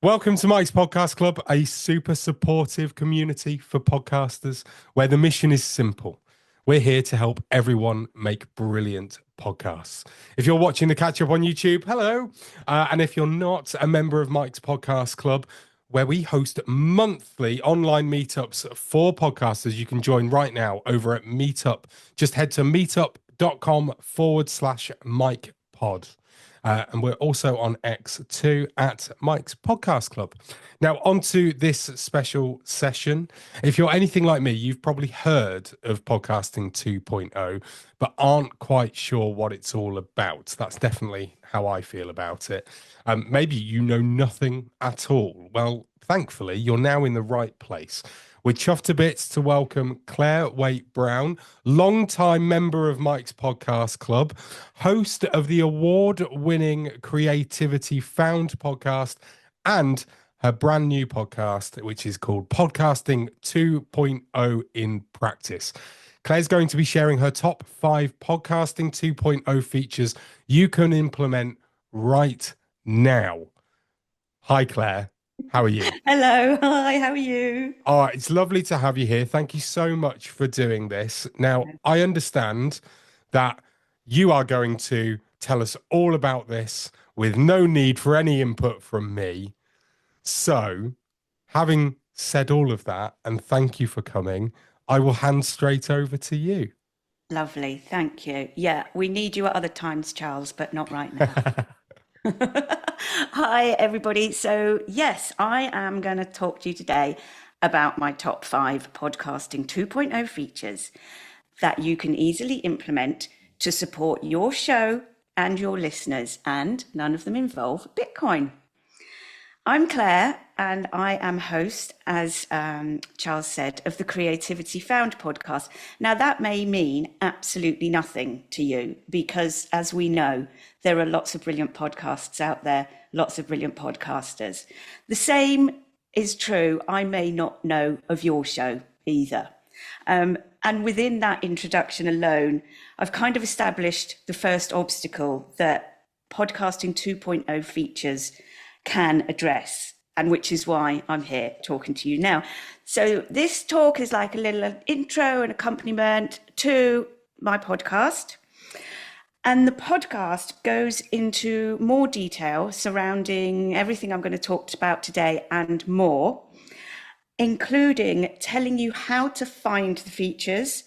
Welcome to Mike's Podcast Club, a super supportive community for podcasters where the mission is simple. We're here to help everyone make brilliant podcasts. If you're watching the catch up on YouTube, hello. And if you're not a member of Mike's Podcast Club, where we host monthly online meetups for podcasters, you can join right now over at Meetup. Just head to meetup.com/Mike Pod. And we're also on X too at Mike's Podcast Club. Now, on to this special session. If you're anything like me, you've probably heard of Podcasting 2.0, but aren't quite sure what it's all about. That's definitely how I feel about it. Maybe you know nothing at all. Well, thankfully, you're now in the right place. We're chuffed to bits to welcome Claire Waite Brown, longtime member of Mike's Podcast Club, host of the award-winning Creativity Found podcast, and her brand new podcast, which is called Podcasting 2.0 in Practice. Claire's going to be sharing her top 5 Podcasting 2.0 features you can implement right now. Hi, Claire. How are you? Hello. Hi, how are you? Oh, it's lovely to have you here. Thank you so much for doing this. Now, I understand that you are going to tell us all about this with no need for any input from me. So, having said all of that, and thank you for coming, I will hand straight over to you. Lovely. Thank you. Yeah, we need you at other times, Charles, but not right now. Hi, everybody. So, yes, I am going to talk to you today about my top 5 podcasting 2.0 features that you can easily implement to support your show and your listeners, and none of them involve Bitcoin. I'm Claire, and I am host, as Charles said, of the Creativity Found podcast. Now, that may mean absolutely nothing to you because, as we know, there are lots of brilliant podcasts out there, lots of brilliant podcasters. The same is true, I may not know of your show either. And within that introduction alone, I've kind of established the first obstacle that podcasting 2.0 features can address, and which is why I'm here talking to you now. So this talk is like a little intro and accompaniment to my podcast. And the podcast goes into more detail surrounding everything I'm going to talk about today and more, including telling you how to find the features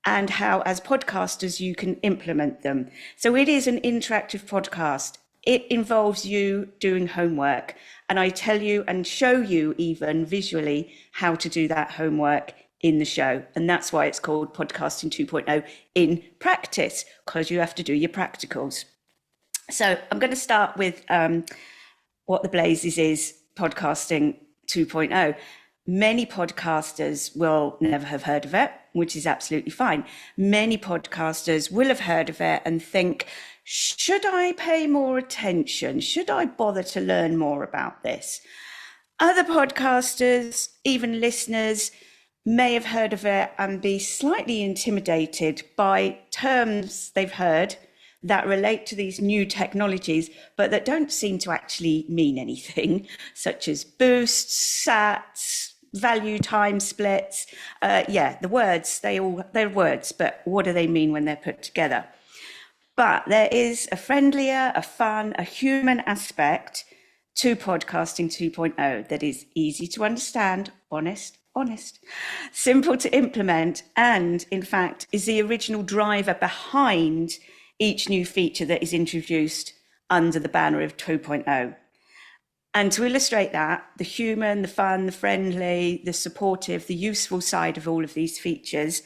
and how, as podcasters, you can implement them. So it is an interactive podcast. It involves you doing homework, and I tell you and show you even visually how to do that homework in the show. And that's why it's called Podcasting 2.0 in Practice, because you have to do your practicals. So I'm going to start with what the blazes is Podcasting 2.0. Many podcasters will never have heard of it, which is absolutely fine. Many podcasters will have heard of it and think, should I pay more attention? Should I bother to learn more about this? Other podcasters, even listeners, may have heard of it and be slightly intimidated by terms they've heard that relate to these new technologies, but that don't seem to actually mean anything, such as boosts, sats, value time splits. The words, they're words, but what do they mean when they're put together? But there is a friendlier, a fun, a human aspect to podcasting 2.0 that is easy to understand, honest, simple to implement, and in fact is the original driver behind each new feature that is introduced under the banner of 2.0. And to illustrate that, the human, the fun, the friendly, the supportive, the useful side of all of these features,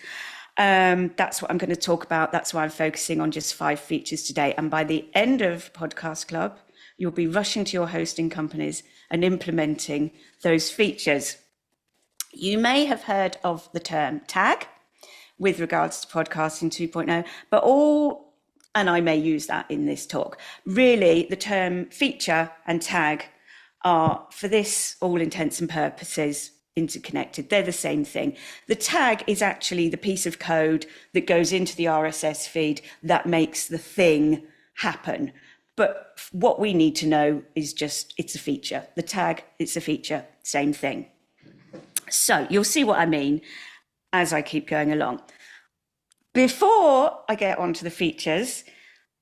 that's what I'm going to talk about. That's why I'm focusing on just 5 features today. And by the end of Podcast Club, you'll be rushing to your hosting companies and implementing those features. You may have heard of the term tag with regards to podcasting 2.0, but and I may use that in this talk, really the term feature and tag are, for this all intents and purposes, interconnected. They're the same thing. The tag is actually the piece of code that goes into the RSS feed that makes the thing happen. But what we need to know is just, it's a feature. The tag, it's a feature, same thing. So you'll see what I mean as I keep going along. Before I get onto the features,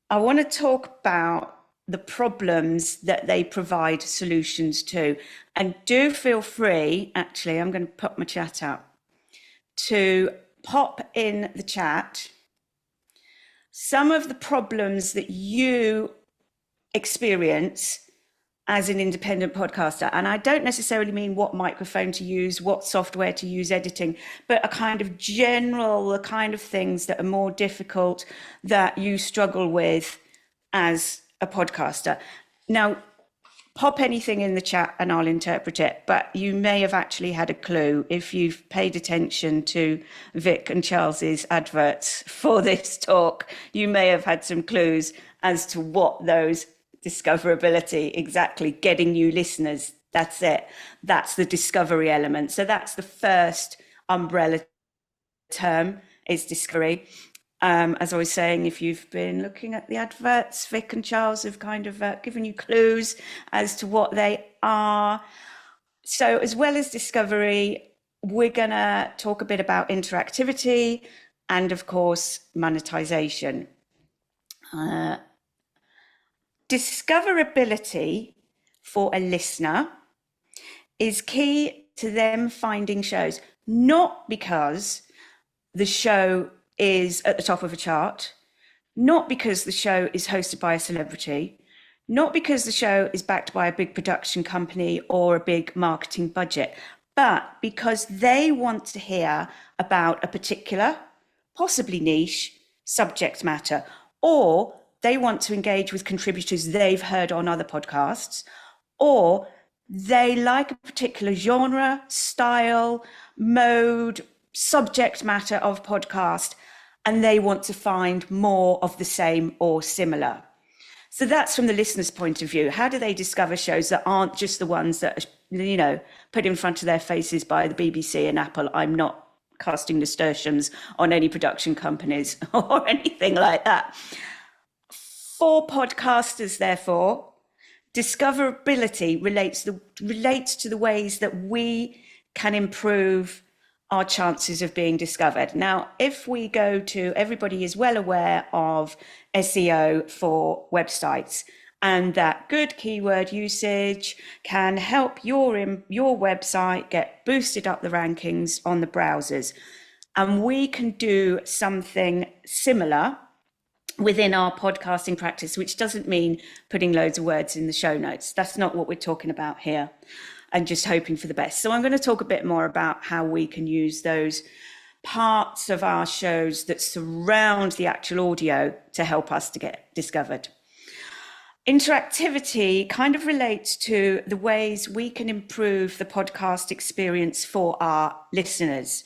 I want to talk about the problems that they provide solutions to. And do feel free, actually, I'm going to put my chat up, to pop in the chat some of the problems that you experience as an independent podcaster. And I don't necessarily mean what microphone to use, what software to use, editing, but a kind of general, the kind of things that are more difficult that you struggle with as a podcaster. Now, pop anything in the chat and I'll interpret it, but you may have actually had a clue if you've paid attention to Vic and Charles's adverts for this talk. You may have had some clues as to what those discoverability, exactly, getting new listeners. That's it. That's the discovery element. So that's the first umbrella term, is discovery. As I was saying, if you've been looking at the adverts, Vic and Charles have kind of given you clues as to what they are. So as well as discovery, we're going to talk a bit about interactivity and, of course, monetization. Discoverability for a listener is key to them finding shows, not because the show is at the top of a chart, not because the show is hosted by a celebrity, not because the show is backed by a big production company or a big marketing budget, but because they want to hear about a particular, possibly niche, subject matter, or they want to engage with contributors they've heard on other podcasts, or they like a particular genre, style, mode, subject matter of podcast, and they want to find more of the same or similar. So that's from the listener's point of view. How do they discover shows that aren't just the ones that are, you know, put in front of their faces by the BBC and Apple? I'm not casting nasturtiums on any production companies or anything like that. For podcasters, therefore, discoverability relates to the ways that we can improve our chances of being discovered. Now, if we go to, everybody is well aware of SEO for websites, and that good keyword usage can help your website get boosted up the rankings on the browsers. And we can do something similar within our podcasting practice, which doesn't mean putting loads of words in the show notes. That's not what we're talking about here, and just hoping for the best. So I'm going to talk a bit more about how we can use those parts of our shows that surround the actual audio to help us to get discovered. Interactivity kind of relates to the ways we can improve the podcast experience for our listeners,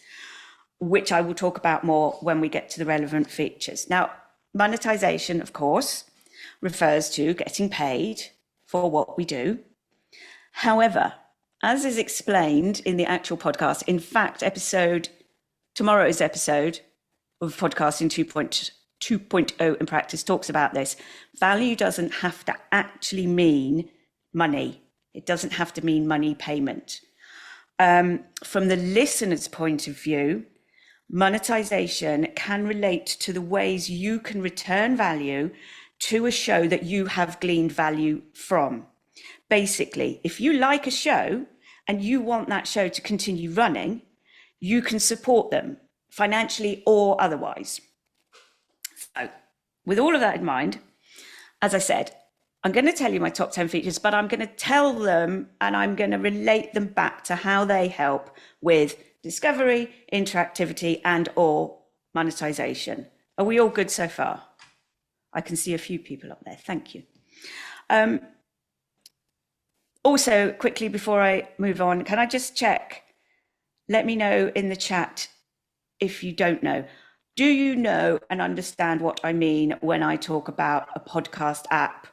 which I will talk about more when we get to the relevant features. Now, monetization, of course, refers to getting paid for what we do. However, as is explained in the actual podcast, in fact, tomorrow's episode of Podcasting 2.0 in Practice talks about this. Value doesn't have to actually mean money. It doesn't have to mean money payment. From the listener's point of view, monetization can relate to the ways you can return value to a show that you have gleaned value from. Basically, if you like a show and you want that show to continue running, you can support them financially or otherwise. So with all of that in mind, as I said, I'm going to tell you my top 10 features, but I'm going to tell them and I'm going to relate them back to how they help with discovery, interactivity, and or monetization. Are we all good so far? I can see a few people up there. Thank you. Also, quickly before I move on, can I just check? Let me know in the chat if you don't know. Do you know and understand what I mean when I talk about a podcast app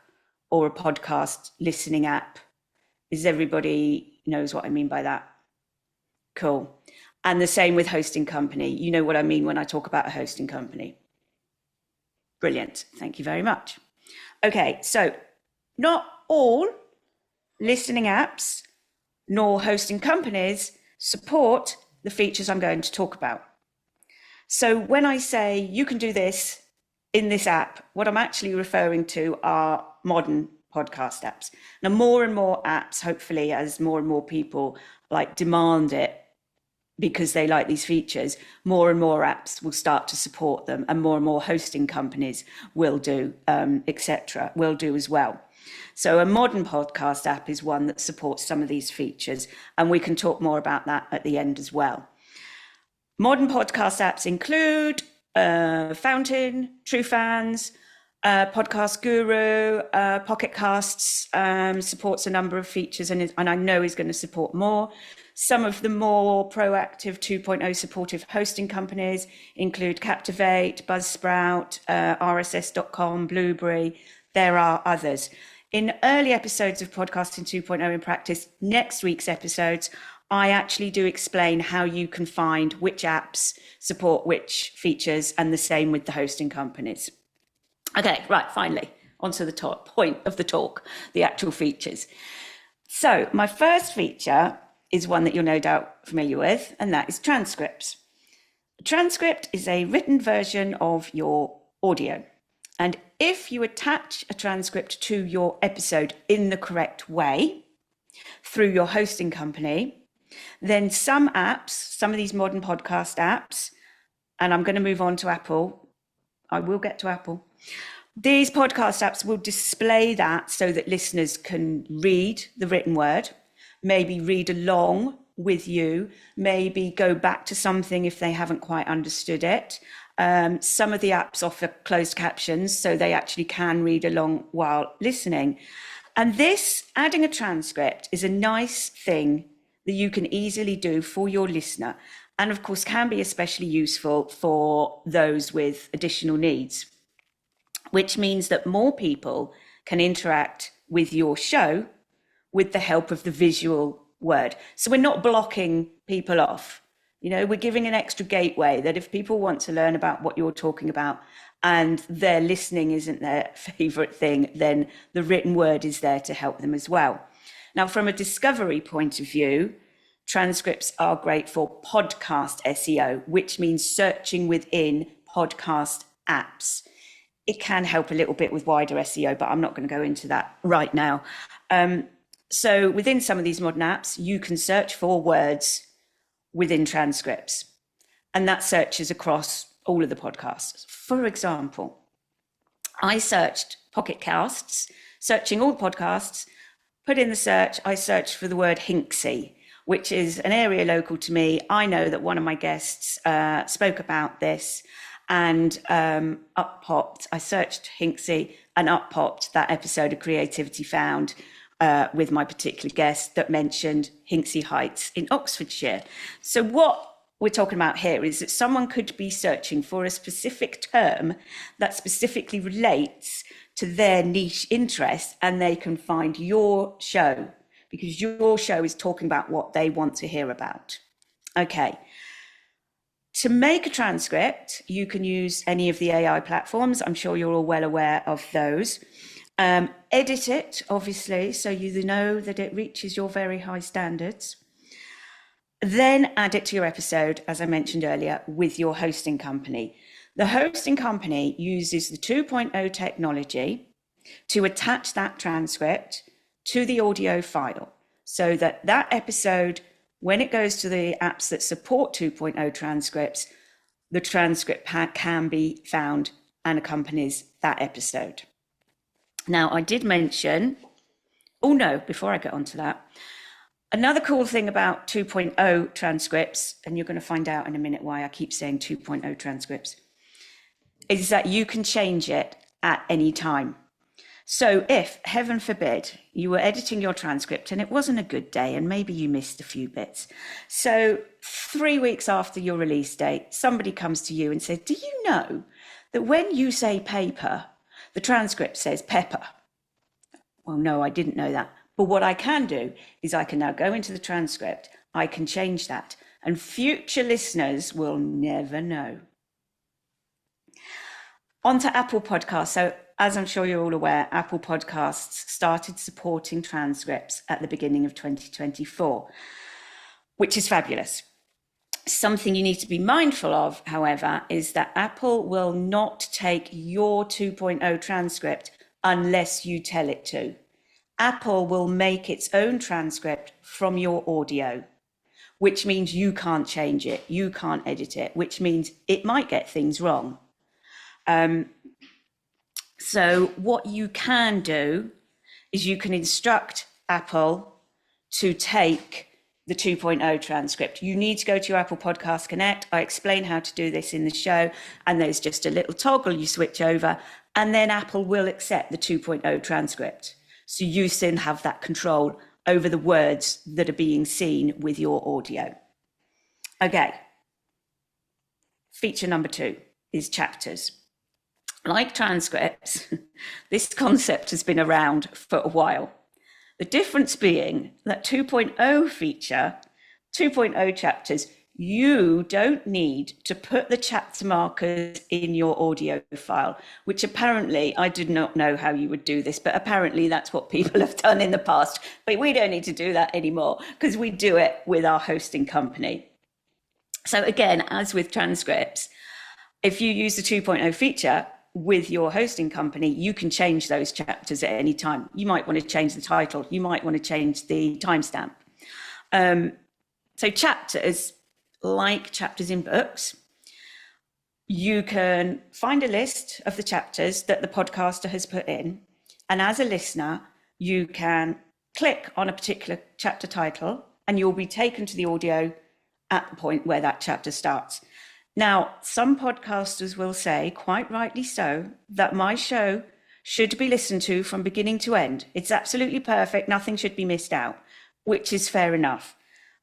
or a podcast listening app? Is everybody knows what I mean by that? Cool. And the same with hosting company. You know what I mean when I talk about a hosting company. Brilliant. Thank you very much. Okay, so not all listening apps nor hosting companies support the features I'm going to talk about. So when I say you can do this in this app, what I'm actually referring to are modern podcast apps. Now, more and more apps, hopefully, as more and more people demand it because they like these features, more and more apps will start to support them, and more hosting companies will do, etc., will do as well. So a modern podcast app is one that supports some of these features, and we can talk more about that at the end as well. Modern podcast apps include Fountain, TrueFans, Podcast Guru, Pocket Casts supports a number of features, and I know is going to support more. Some of the more proactive 2.0 supportive hosting companies include Captivate, Buzzsprout, RSS.com, Blueberry. There are others. In early episodes of Podcasting 2.0 in Practice, next week's episodes, I actually do explain how you can find which apps support which features, and the same with the hosting companies. Okay, right, finally, onto the top point of the talk, the actual features. So my first feature is one that you're no doubt familiar with, and that is transcripts. A transcript is a written version of your audio. And if you attach a transcript to your episode in the correct way through your hosting company, then some apps, some of these modern podcast apps, and I'm going to move on to Apple. I will get to Apple. These podcast apps will display that so that listeners can read the written word, maybe read along with you, maybe go back to something if they haven't quite understood it. Some of the apps offer closed captions, so they actually can read along while listening. And this, adding a transcript, is a nice thing that you can easily do for your listener, and of course can be especially useful for those with additional needs, which means that more people can interact with your show with the help of the visual word. So we're not blocking people off. You know, we're giving an extra gateway that if people want to learn about what you're talking about and their listening isn't their favorite thing, then the written word is there to help them as well. Now, from a discovery point of view, transcripts are great for podcast SEO, which means searching within podcast apps. It can help a little bit with wider SEO, but I'm not going to go into that right now. So within some of these modern apps, you can search for words within transcripts, and that searches across all of the podcasts. For example, I searched Pocket Casts, searching all podcasts, put in the search, I searched for the word Hinksey, which is an area local to me. I know that one of my guests spoke about this, and up popped, I searched Hinksey, and up popped that episode of Creativity Found with my particular guest that mentioned Hinksey Heights in Oxfordshire. So what we're talking about here is that someone could be searching for a specific term that specifically relates to their niche interest, and they can find your show because your show is talking about what they want to hear about. Okay. To make a transcript, you can use any of the AI platforms. I'm sure you're all well aware of those. Edit it, obviously, so you know that it reaches your very high standards. Then add it to your episode, as I mentioned earlier, with your hosting company. The hosting company uses the 2.0 technology to attach that transcript to the audio file so that that episode, when it goes to the apps that support 2.0 transcripts, the transcript can be found and accompanies that episode. Now, I did mention, before I get onto that, another cool thing about 2.0 transcripts, and you're going to find out in a minute why I keep saying 2.0 transcripts, is that you can change it at any time. So if, heaven forbid, you were editing your transcript and it wasn't a good day and maybe you missed a few bits. So 3 weeks after your release date, somebody comes to you and says, do you know that when you say paper, the transcript says pepper? Well, no, I didn't know that. But what I can do is I can now go into the transcript, I can change that, and future listeners will never know. On to Apple Podcasts. So as I'm sure you're all aware, Apple Podcasts started supporting transcripts at the beginning of 2024, which is fabulous. Something you need to be mindful of, however, is that Apple will not take your 2.0 transcript unless you tell it to. Apple will make its own transcript from your audio, which means you can't change it, you can't edit it, which means it might get things wrong. So what you can do is you can instruct Apple to take the 2.0 transcript. You need to go to your Apple Podcast Connect. I explain how to do this in the show, and there's just a little toggle you switch over, and then Apple will accept the 2.0 transcript. So you then have that control over the words that are being seen with your audio. Okay. Feature number 2 is chapters. Like transcripts, this concept has been around for a while. The difference being that 2.0 feature, 2.0 chapters, you don't need to put the chapter markers in your audio file, which apparently, I did not know how you would do this, but apparently that's what people have done in the past. But we don't need to do that anymore because we do it with our hosting company. So again, as with transcripts, if you use the 2.0 feature with your hosting company, you can change those chapters at any time. You might want to change the title. You might want to change the timestamp. So chapters, like chapters in books, you can find a list of the chapters that the podcaster has put in. And as a listener, you can click on a particular chapter title and you'll be taken to the audio at the point where that chapter starts. Now, some podcasters will say, quite rightly so, that my show should be listened to from beginning to end. It's absolutely perfect. Nothing should be missed out, which is fair enough.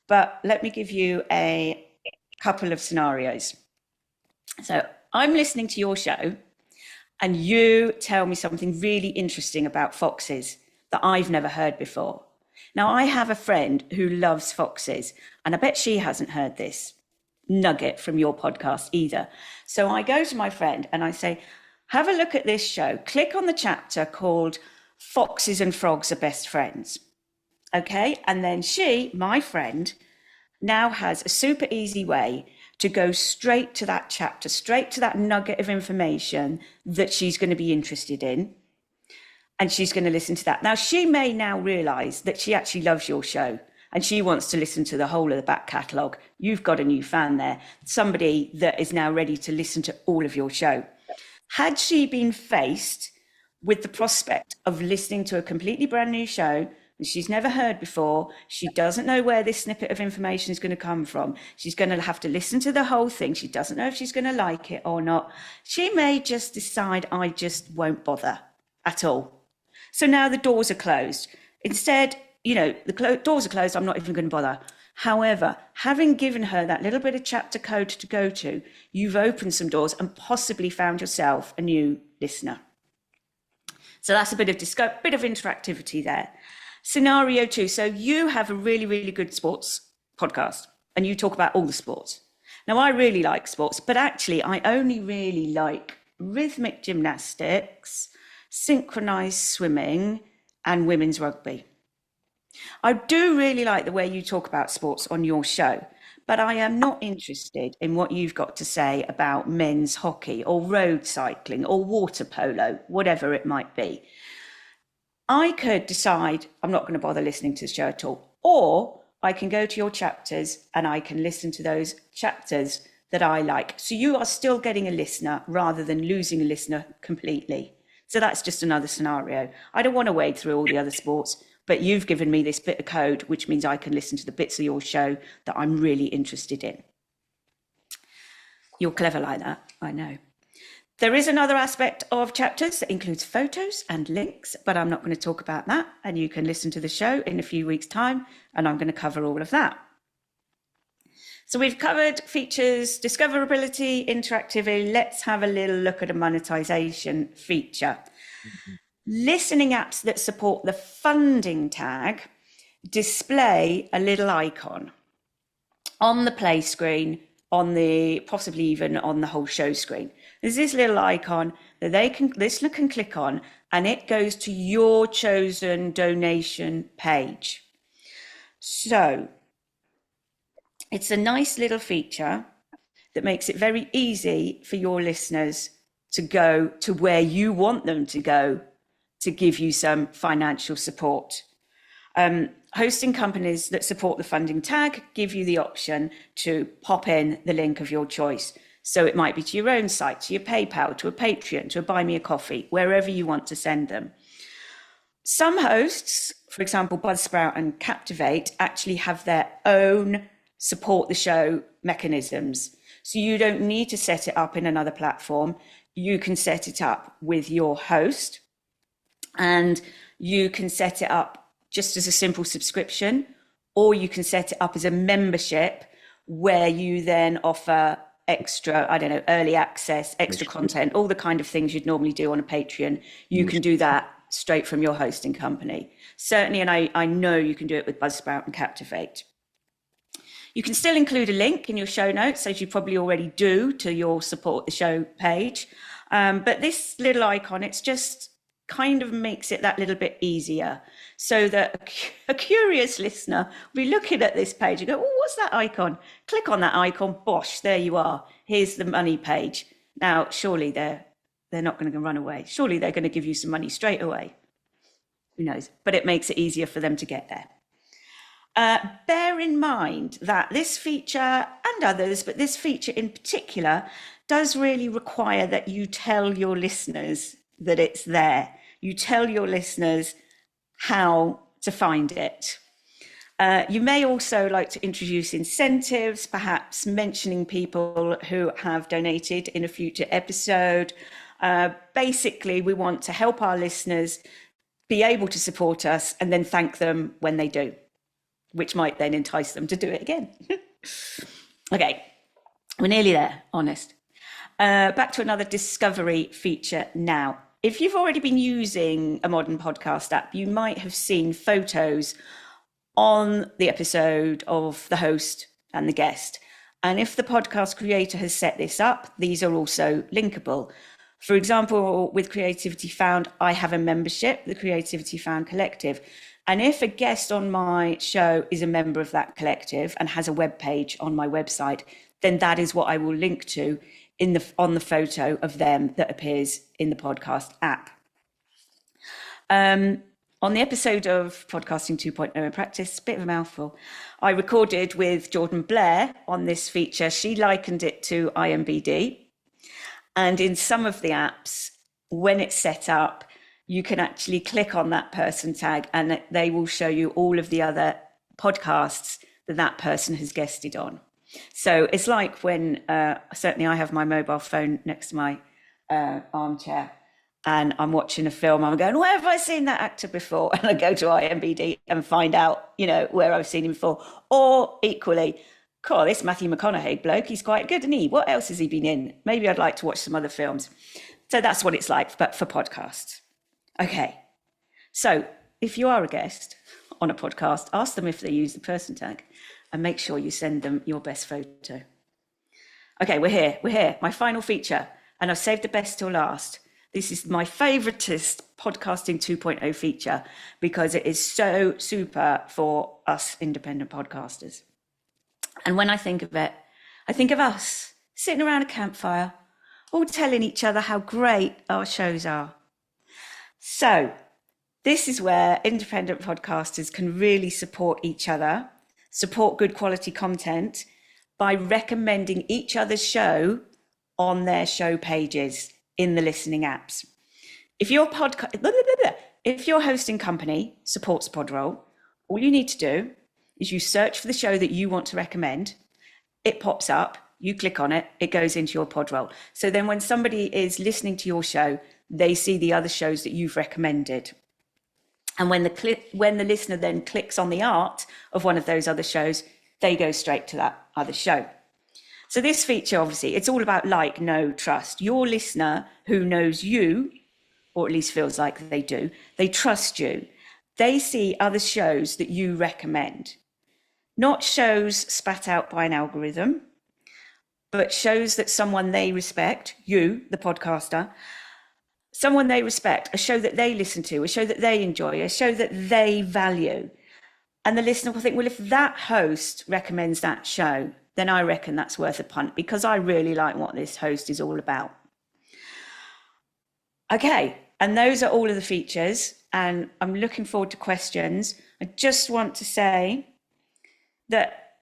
But let me give you a couple of scenarios. So I'm listening to your show and you tell me something really interesting about foxes that I've never heard before. Now, I have a friend who loves foxes, and I bet she hasn't heard this nugget from your podcast either. So I go to my friend and I say, have a look at this show. Click on the chapter called Foxes and Frogs Are Best Friends. Okay. And then she, my friend, now has a super easy way to go straight to that chapter, straight to that nugget of information that she's going to be interested in. And she's going to listen to that. Now, she may now realize that she actually loves your show and she wants to listen to the whole of the back catalogue. You've got a new fan there, somebody that is now ready to listen to all of your show. Had she been faced with the prospect of listening to a completely brand new show that she's never heard before, she doesn't know where this snippet of information is going to come from, she's going to have to listen to the whole thing, she doesn't know if she's going to like it or not, she may just decide, I just won't bother at all. So now the doors are closed. Instead, the doors are closed, I'm not even going to bother. However, having given her that little bit of chapter code to go to, you've opened some doors and possibly found yourself a new listener. So that's a bit of interactivity there. Scenario 2. So you have a really, really good sports podcast and you talk about all the sports. Now, I really like sports, but actually I only really like rhythmic gymnastics, synchronized swimming, and women's rugby. I do really like the way you talk about sports on your show, but I am not interested in what you've got to say about men's hockey or road cycling or water polo, whatever it might be. I could decide I'm not going to bother listening to the show at all, or I can go to your chapters and I can listen to those chapters that I like. So you are still getting a listener rather than losing a listener completely. So that's just another scenario. I don't want to wade through all the other sports, but you've given me this bit of code, which means I can listen to the bits of your show that I'm really interested in. You're clever like that, I know. There is another aspect of chapters that includes photos and links, but I'm not going to talk about that. And you can listen to the show in a few weeks' time, and I'm going to cover all of that. So we've covered features, discoverability, interactivity. Let's have a little look at a monetization feature. Listening apps that support the funding tag display a little icon on the play screen, on the possibly even on the whole show screen. There's this little icon that listener can click on, and it goes to your chosen donation page. So it's a nice little feature that makes it very easy for your listeners to go to where you want them to go to give you some financial support. Hosting companies that support the funding tag give you the option to pop in the link of your choice. So it might be to your own site, to your PayPal, to a Patreon, to a Buy Me a Coffee, wherever you want to send them. Some hosts, for example, Buzzsprout and Captivate, actually have their own support the show mechanisms. So you don't need to set it up in another platform. You can set it up with your host, and you can set it up just as a simple subscription, or you can set it up as a membership where you then offer extra, early access, extra content, all the kind of things you'd normally do on a Patreon. You can do that straight from your hosting company. Certainly, and I know you can do it with Buzzsprout and Captivate. You can still include a link in your show notes, as you probably already do, to your support the show page. But this little icon, it's just kind of makes it that little bit easier, so that a curious listener will be looking at this page and go, oh, what's that icon? Click on that icon, bosh, there you are. Here's the money page. Now, surely they're not going to run away. Surely they're going to give you some money straight away. Who knows? But it makes it easier for them to get there. Bear in mind that this feature and others, but this feature in particular, does really require that you tell your listeners that it's there. You tell your listeners how to find it. You may also like to introduce incentives, perhaps mentioning people who have donated in a future episode. Basically, we want to help our listeners be able to support us and then thank them when they do, which might then entice them to do it again. Okay, we're nearly there, honest. Back to another discovery feature now. If you've already been using a modern podcast app, you might have seen photos on the episode of the host and the guest. And if the podcast creator has set this up, these are also linkable. For example, with Creativity Found, I have a membership, the Creativity Found Collective. And if a guest on my show is a member of that collective and has a web page on my website, then that is what I will link to on the photo of them that appears in the podcast app. On the episode of Podcasting 2.0 in Practice, a bit of a mouthful, I recorded with Jordan Blair on this feature. She likened it to IMBD. And in some of the apps, when it's set up, you can actually click on that person tag and they will show you all of the other podcasts that that person has guested on. So it's like when, certainly I have my mobile phone next to my armchair and I'm watching a film, I'm going, where have I seen that actor before? And I go to IMBD and find out, where I've seen him before. Or equally, cool, this Matthew McConaughey bloke, he's quite good, isn't he? What else has he been in? Maybe I'd like to watch some other films. So that's what it's like, but for podcasts. Okay, so if you are a guest on a podcast, ask them if they use the person tag and make sure you send them your best photo. Okay, we're here. My final feature, and I've saved the best till last. This is my favoritist Podcasting 2.0 feature because it is so super for us independent podcasters. And when I think of it, I think of us sitting around a campfire, all telling each other how great our shows are. So this is where independent podcasters can really support each other, support good quality content by recommending each other's show on their show pages in the listening apps. If your hosting company supports Podroll, all you need to do is you search for the show that you want to recommend. It pops up, you click on it, it goes into your Podroll. So then when somebody is listening to your show, they see the other shows that you've recommended. And when the listener then clicks on the art of one of those other shows, they go straight to that other show. So this feature, obviously, it's all about like, know, trust. Your listener who knows you, or at least feels like they do, they trust you. They see other shows that you recommend, not shows spat out by an algorithm, but shows that someone they respect, you, the podcaster, someone they respect, a show that they listen to, a show that they enjoy, a show that they value. And the listener will think, well, if that host recommends that show, then I reckon that's worth a punt because I really like what this host is all about. Okay, and those are all of the features, and I'm looking forward to questions. I just want to say that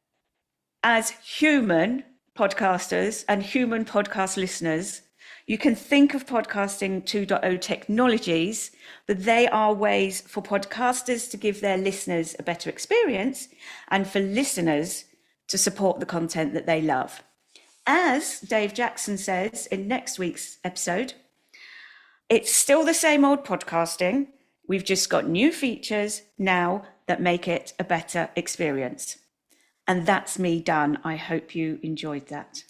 as human podcasters and human podcast listeners, you can think of podcasting 2.0 technologies, but they are ways for podcasters to give their listeners a better experience and for listeners to support the content that they love. As Dave Jackson says in next week's episode, it's still the same old podcasting. We've just got new features now that make it a better experience. And that's me done. I hope you enjoyed that.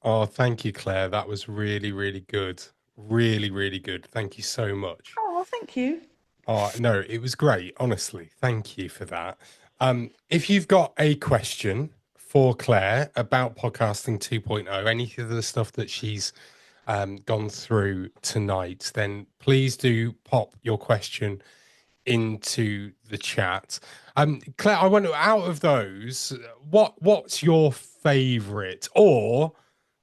Oh, thank you, Claire. That was really, really good. Really, really good. Thank you so much. Oh, thank you. Oh, no, it was great. Honestly, thank you for that. If you've got a question for Claire about podcasting 2.0, any of the stuff that she's gone through tonight, then please do pop your question into the chat. Claire, I wonder, out of those, what's your favorite, or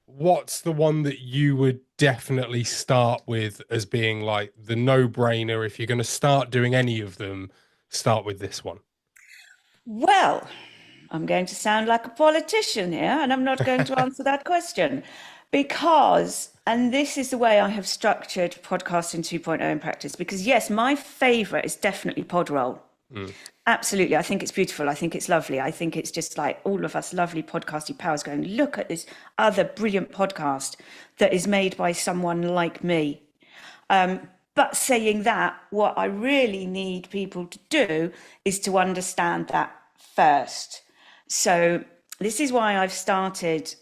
what's the one that you would definitely start with as being like the no-brainer? If you're going to start doing any of them, start with this one. Well, I'm going to sound like a politician here, and I'm not going to answer that question because, and this is the way I have structured podcasting 2.0 in practice, because yes, my favorite is definitely Podroll. Absolutely. I think it's beautiful. I think it's lovely. I think it's just like all of us lovely podcasty powers going, look at this other brilliant podcast that is made by someone like me. But saying that, what I really need people to do is to understand that first. So this is why I've started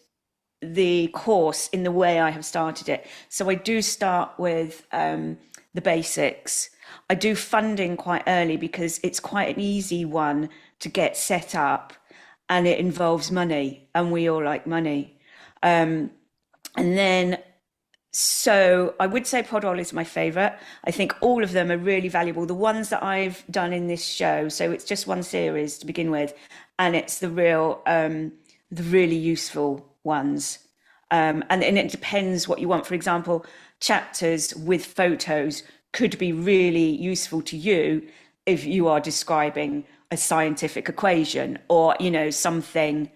the course in the way I have started it. So I do start with the basics. I do funding quite early because it's quite an easy one to get set up, and it involves money, and we all like money. And then, so I would say Podroll is my favorite. I think all of them are really valuable. The ones that I've done in this show, so it's just one series to begin with, and it's the really useful ones. And it depends what you want. For example, chapters with photos could be really useful to you if you are describing a scientific equation or, you know, something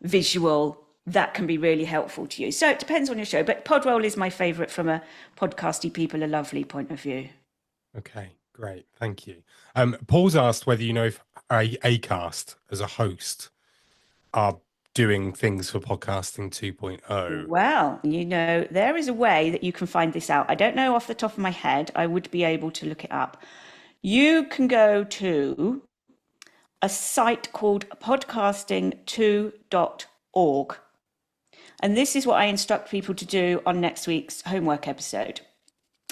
visual that can be really helpful to you. So it depends on your show, but Podroll is my favorite from a podcasty people are lovely point of view. Okay, great. Thank you. Paul's asked whether you know if Acast as a host are doing things for podcasting 2.0. Well, you know, there is a way that you can find this out. I don't know off the top of my head. I would be able to look it up. You can go to a site called podcasting2.org. And this is what I instruct people to do on next week's homework episode.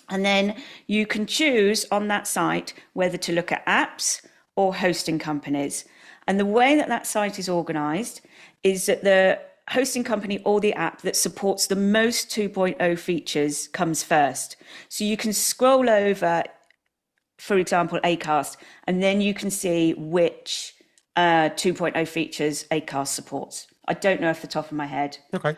And then you can choose on that site whether to look at apps or hosting companies. And the way that that site is organized is that the hosting company or the app that supports the most 2.0 features comes first. So you can scroll over, for example, Acast, and then you can see which 2.0 features Acast supports. I don't know off the top of my head. Okay.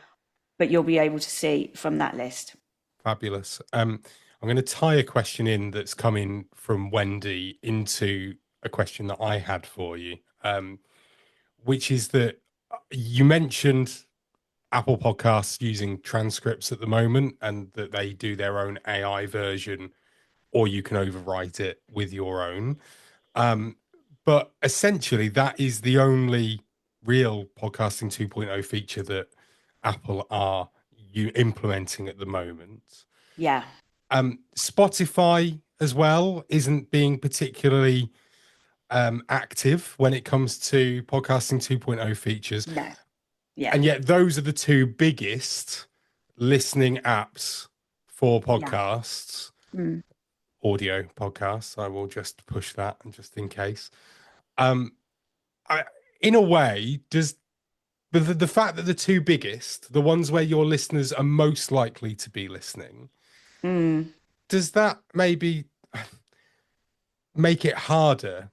But you'll be able to see from that list. Fabulous. I'm going to tie a question in that's coming from Wendy into a question that I had for you, which is that you mentioned Apple Podcasts using transcripts at the moment and that they do their own AI version, or you can overwrite it with your own. But essentially, that is the only real podcasting 2.0 feature that Apple are implementing at the moment. Yeah. Spotify as well isn't being particularly active when it comes to podcasting 2.0 features. No. Yeah. And yet those are the two biggest listening apps for podcasts, audio podcasts. I will just push that just in case. In a way, does But the fact that the two biggest, the ones where your listeners are most likely to be listening, Mm, does that maybe make it harder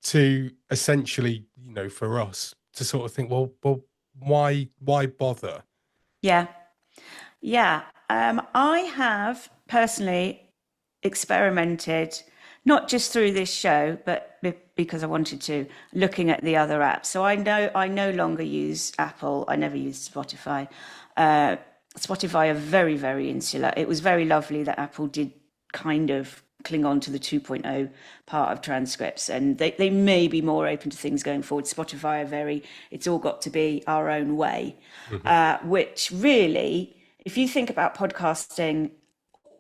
to essentially, for us to sort of think, well, why bother? yeah. Yeah. I have personally experimented, not just through this show, but because I wanted to, looking at the other apps. So I no longer use Apple. I never used Spotify. Uh, Spotify are very, very insular. It was very lovely that Apple did kind of cling on to the 2.0 part of transcripts, and they may be more open to things going forward. Spotify are very, it's all got to be our own way, Hmm. which really, if you think about podcasting,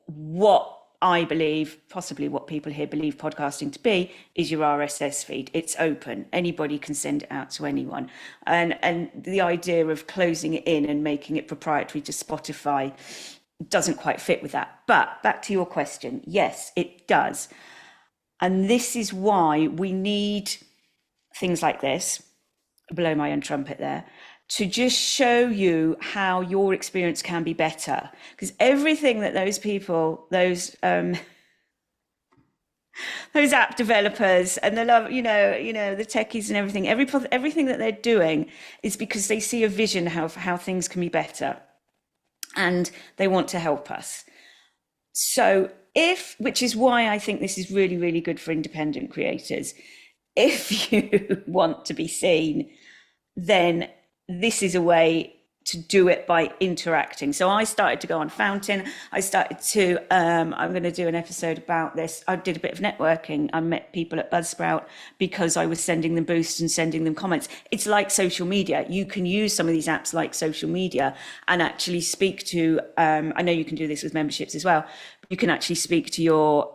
what I believe, possibly what people here believe podcasting to be, is your RSS feed. It's open. Anybody can send it out to anyone. And the idea of closing it in and making it proprietary to Spotify doesn't quite fit with that. But back to your question, yes, it does. And this is why we need things like this, blow my own trumpet there, to just show you how your experience can be better. Because everything that those people, those app developers and the love, the techies and everything, everything that they're doing is because they see a vision of how things can be better, and they want to help us. So which is why I think this is really, really good for independent creators. If you want to be seen, then this is a way to do it by interacting. So I started to go on Fountain. I started to, I'm going to do an episode about this. I did a bit of networking. I met people at Buzzsprout because I was sending them boosts and sending them comments. It's like social media. You can use some of these apps like social media and actually speak to, I know you can do this with memberships as well. You can actually speak to your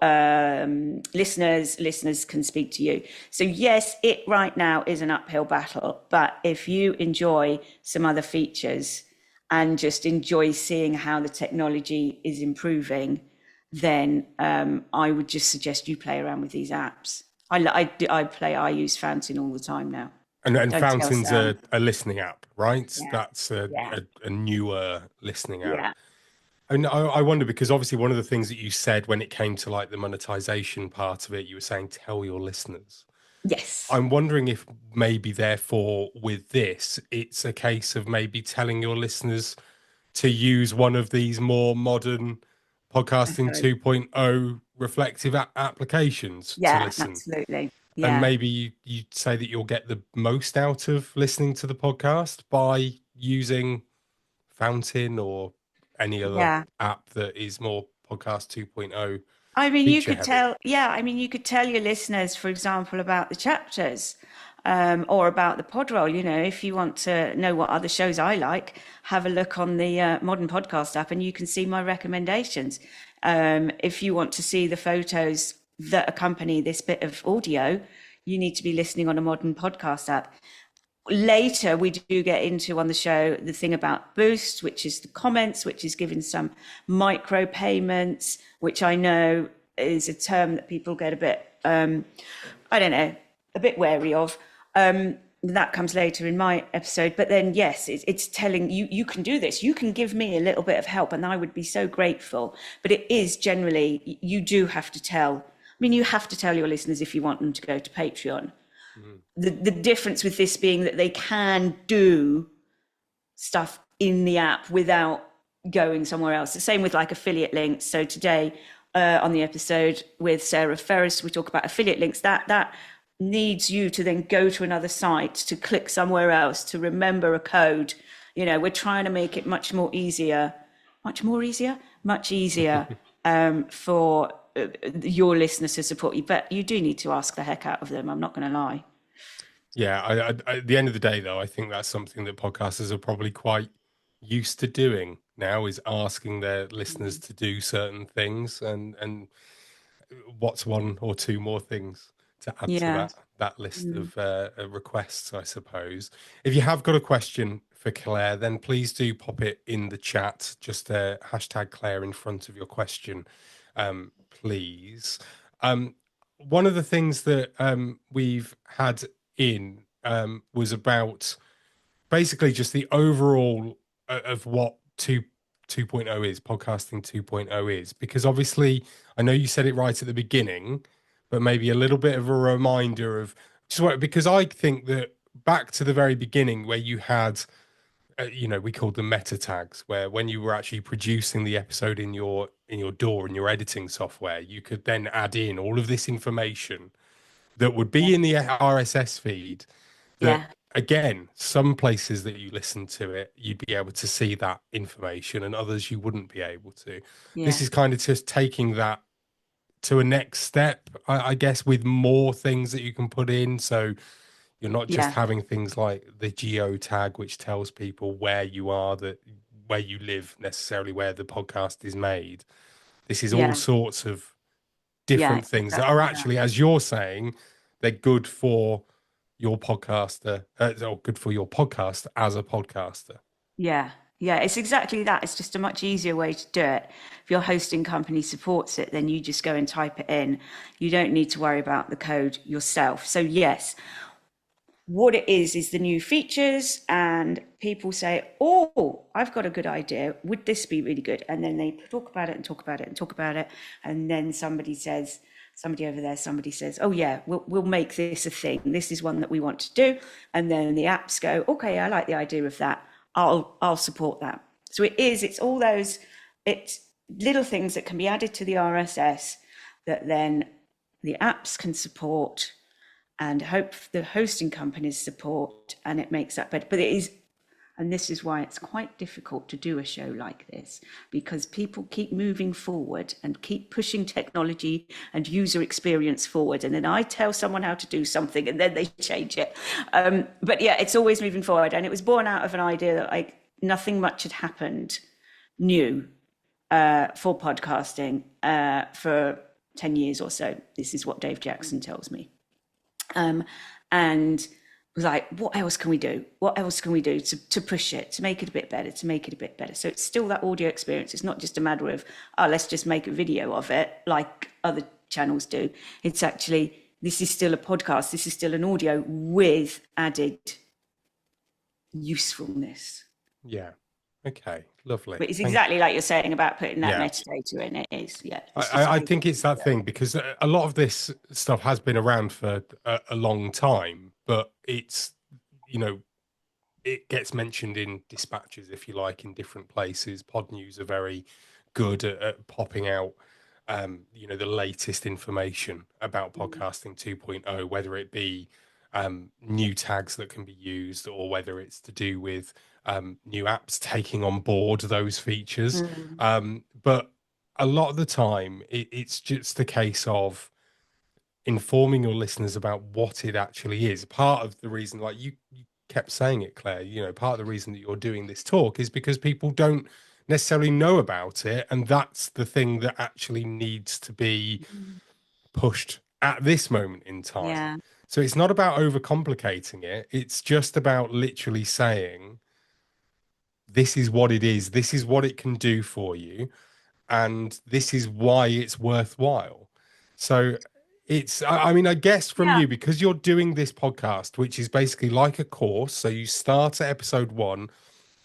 listeners can speak to you. So yes, it right now is an uphill battle, but if you enjoy some other features and just enjoy seeing how the technology is improving, then I would just suggest you play around with these apps. I use Fountain all the time now. And Don't tell Fountain's Sam. a listening app, right? Yeah, That's yeah, a newer listening app. yeah. And I wonder, because obviously one of the things that you said when it came to like the monetization part of it, you were saying tell your listeners. Yes. I'm wondering if maybe therefore with this, it's a case of maybe telling your listeners to use one of these more modern podcasting Okay. 2.0 reflective applications to Yeah, listen. absolutely. And Yeah, maybe you say that you'll get the most out of listening to the podcast by using Fountain or any other yeah. app that is more podcast 2.0 I mean, you feature could heavy. tell, yeah, I mean, you could tell your listeners, for example, about the chapters, or about the pod roll. If you want to know what other shows I like, have a look on the Modern Podcast app and you can see my recommendations. If you want to see the photos that accompany this bit of audio, you need to be listening on a Modern Podcast app. Later we do get into on the show the thing about boost, which is the comments, which is giving some micro payments, which I know is a term that people get a bit I don't know, a bit wary of. That comes later in my episode, but then yes, it's telling you you can do this, you can give me a little bit of help and I would be so grateful. But it is generally, you do have to tell, I mean, you have to tell your listeners if you want them to go to Patreon. Mhm. The difference with this being that they can do stuff in the app without going somewhere else. The same with like affiliate links. So today on the episode with Sarah Ferris, we talk about affiliate links. That needs you to then go to another site, to click somewhere else, to remember a code. We're trying to make it much easier for your listeners to support you. But you do need to ask the heck out of them. I'm not going to lie. Yeah, at the end of the day, though, I think that's something that podcasters are probably quite used to doing now, is asking their listeners to do certain things, and what's one or two more things to add to Yeah. that list of requests, I suppose. If you have got a question for Claire, then please do pop it in the chat. Just hashtag Claire in front of your question, please. One of the things that we've had in was about basically just the overall of what 2.0 is, podcasting 2.0 is, because obviously I know you said it right at the beginning, but maybe a little bit of a reminder of just what, because I think that back to the very beginning where you had we called them meta tags, where when you were actually producing the episode in your DAW in your editing software, you could then add in all of this information that would Yeah. be in the RSS feed. That Yeah. again, some places that you listen to it, you'd be able to see that information, and others you wouldn't be able to. This Yeah. is kind of just taking that to a next step, I guess, with more things that you can put in. So you're not just Yeah. having things like the geo tag, which tells people where you are, that where you live, necessarily where the podcast is made. This is all Yeah. sorts of Yeah. different It's things that are exactly that. actually, as you're saying, they're good for your podcaster, or good for your podcast as a podcaster. Yeah. Yeah. It's exactly that. It's just a much easier way to do it. If your hosting company supports it, then you just go and type it in. You don't need to worry about the code yourself. So yes, what it is the new features, and people say, oh, I've got a good idea, would this be really good? And then they talk about it and talk about it and talk about it, and then somebody over there, somebody says, oh yeah, we'll make this a thing, this is one that we want to do. And then the apps go, okay, I like the idea of that, I'll support that. So it's all those, it's little things that can be added to the RSS that then the apps can support and hope the hosting companies support, and it makes that better. But it is, and this is why it's quite difficult to do a show like this, because people keep moving forward and keep pushing technology and user experience forward, and then I tell someone how to do something and then they change it. But yeah, it's always moving forward, and it was born out of an idea that like nothing much had happened new for podcasting for 10 years or so. This is what Dave Jackson tells me. And was like, what else can we do? What else can we do to push it, to make it a bit better, to make it a bit better? So it's still that audio experience. It's not just a matter of, oh, let's just make a video of it like other channels do. It's actually, this is still a podcast. This is still an audio with added usefulness. Yeah. Okay. Lovely. But it's exactly like you're saying about putting that Yeah. metadata in. It is, yeah. I think it's that thing, because a lot of this stuff has been around for a long time, but it's, it gets mentioned in dispatches, if you like, in different places. Pod News are very good at popping out, the latest information about podcasting 2.0, whether it be new tags that can be used, or whether it's to do with new apps taking on board those features. But a lot of the time, it's just a case of informing your listeners about what it actually is. Part of the reason, like you kept saying it, Claire, part of the reason that you're doing this talk is because people don't necessarily know about it. And that's the thing that actually needs to be pushed at this moment in time. Yeah. So it's not about overcomplicating it. It's just about literally saying, this is what it is. This is what it can do for you. And this is why it's worthwhile. So I mean, I guess from Yeah. you, because you're doing this podcast, which is basically like a course. So you start at episode 1,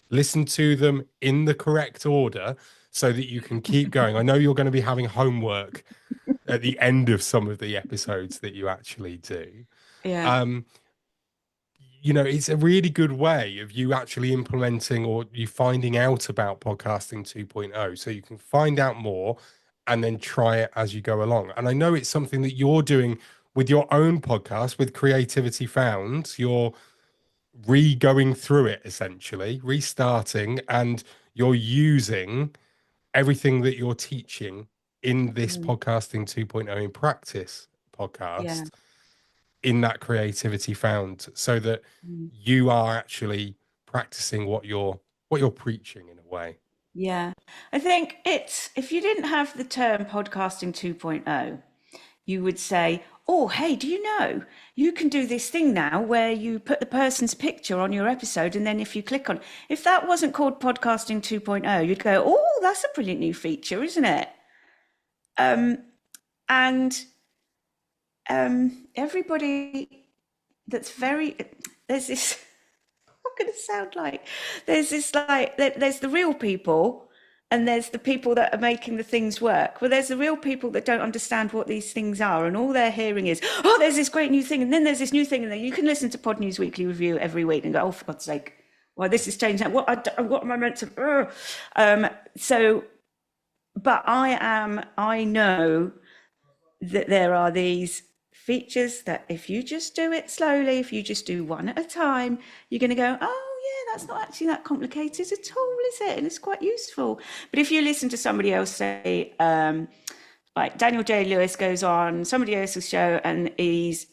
listen to them in the correct order so that you can keep going. I know you're going to be having homework at the end of some of the episodes that you actually do. Yeah. Um, it's a really good way of you actually implementing, or you finding out about podcasting 2.0, so you can find out more and then try it as you go along. And I know it's something that you're doing with your own podcast, with Creativity Found. You're going through it, essentially restarting, and you're using everything that you're teaching in this podcasting 2.0 in practice Yeah. podcast, in that Creativity Found, so that Mm. you are actually practicing what you're preaching, in a way. Yeah. I think it's, if you didn't have the term podcasting 2.0, you would say, oh, hey, do you know you can do this thing now where you put the person's picture on your episode, and then if you click on, if that wasn't called podcasting 2.0, you'd go, oh, that's a brilliant new feature, isn't it? And everybody that's very, there's this, going to sound like? There's this like, there's the real people and there's the people that are making the things work. Well, there's the real people that don't understand what these things are, and all they're hearing is, oh, there's this great new thing, and then there's this new thing, and then you can listen to Pod News Weekly Review every week and go, oh, for God's sake, well, this has changed. What am I meant to? But I know that there are these features that if you just do it slowly, if you just do one at a time, you're going to go, oh yeah, that's not actually that complicated at all, is it? And it's quite useful. But if you listen to somebody else say, like Daniel J. Lewis goes on somebody else's show and he's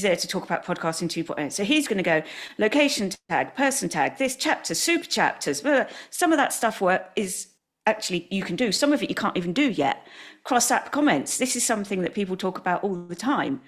there to talk about podcasting 2.0. So he's going to go location tag, person tag, this chapter, super chapters. Some of that stuff is actually you can do. Some of it you can't even do yet. Cross-app comments. This is something that people talk about all the time,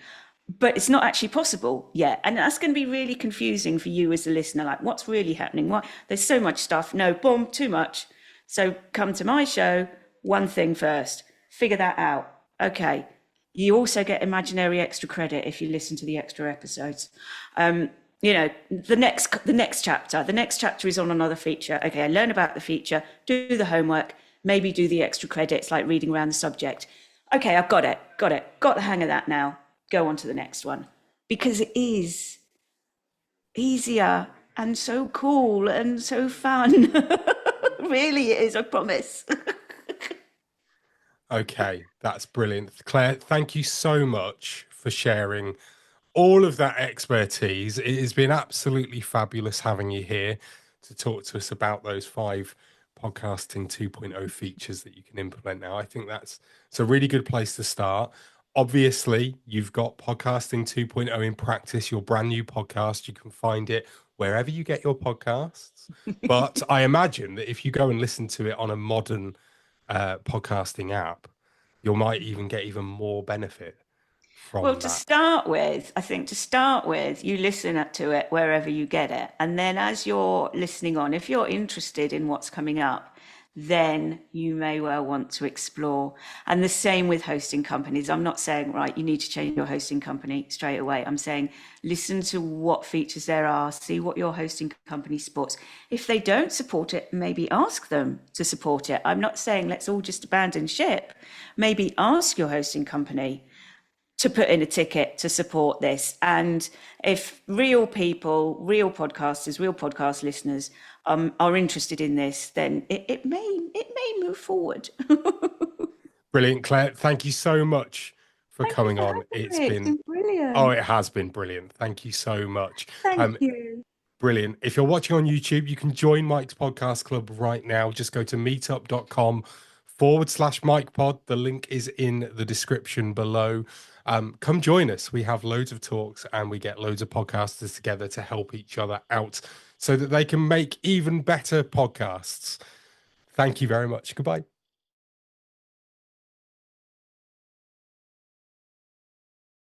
but it's not actually possible yet. And that's going to be really confusing for you as a listener. Like, what's really happening? What? There's so much stuff. No, boom, too much. So come to my show, one thing first. Figure that out. Okay. You also get imaginary extra credit if you listen to the extra episodes. You know, the next chapter is on another feature. Okay, I learn about the feature, do the homework, maybe do the extra credits like reading around the subject. Okay, I've got the hang of that now. Go on to the next one, because it is easier and so cool and so fun. Really, it is, I promise. Okay, that's brilliant. Claire, thank you so much for sharing all of that expertise. It has been absolutely fabulous having you here to talk to us about those 5 podcasting 2.0 features that you can implement now. I think it's a really good place to start. Obviously, you've got podcasting 2.0 in practice, your brand new podcast. You can find it wherever you get your podcasts. But I imagine that if you go and listen to it on a modern podcasting app, you might even get even more benefit from Well, that. to start with, you listen to it wherever you get it. And then as you're listening on, if you're interested in what's coming up, then you may well want to explore. And the same with hosting companies. I'm not saying, right, you need to change your hosting company straight away. I'm saying, listen to what features there are, see what your hosting company supports. If they don't support it, maybe ask them to support it. I'm not saying let's all just abandon ship. Maybe ask your hosting company to put in a ticket to support this. And if real people, real podcasters, real podcast listeners are interested in this, then it may move forward. Brilliant, Claire. Thank you so much for Thank you coming for on. having It's me. It's been, been brilliant. oh, it has been brilliant. Thank you so much. Thank you. Brilliant. If you're watching on YouTube, you can join Mike's Podcast Club right now. Just go to meetup.com/MikePod. The link is in the description below. Come join us. We have loads of talks and we get loads of podcasters together to help each other out so that they can make even better podcasts. Thank you very much. Goodbye.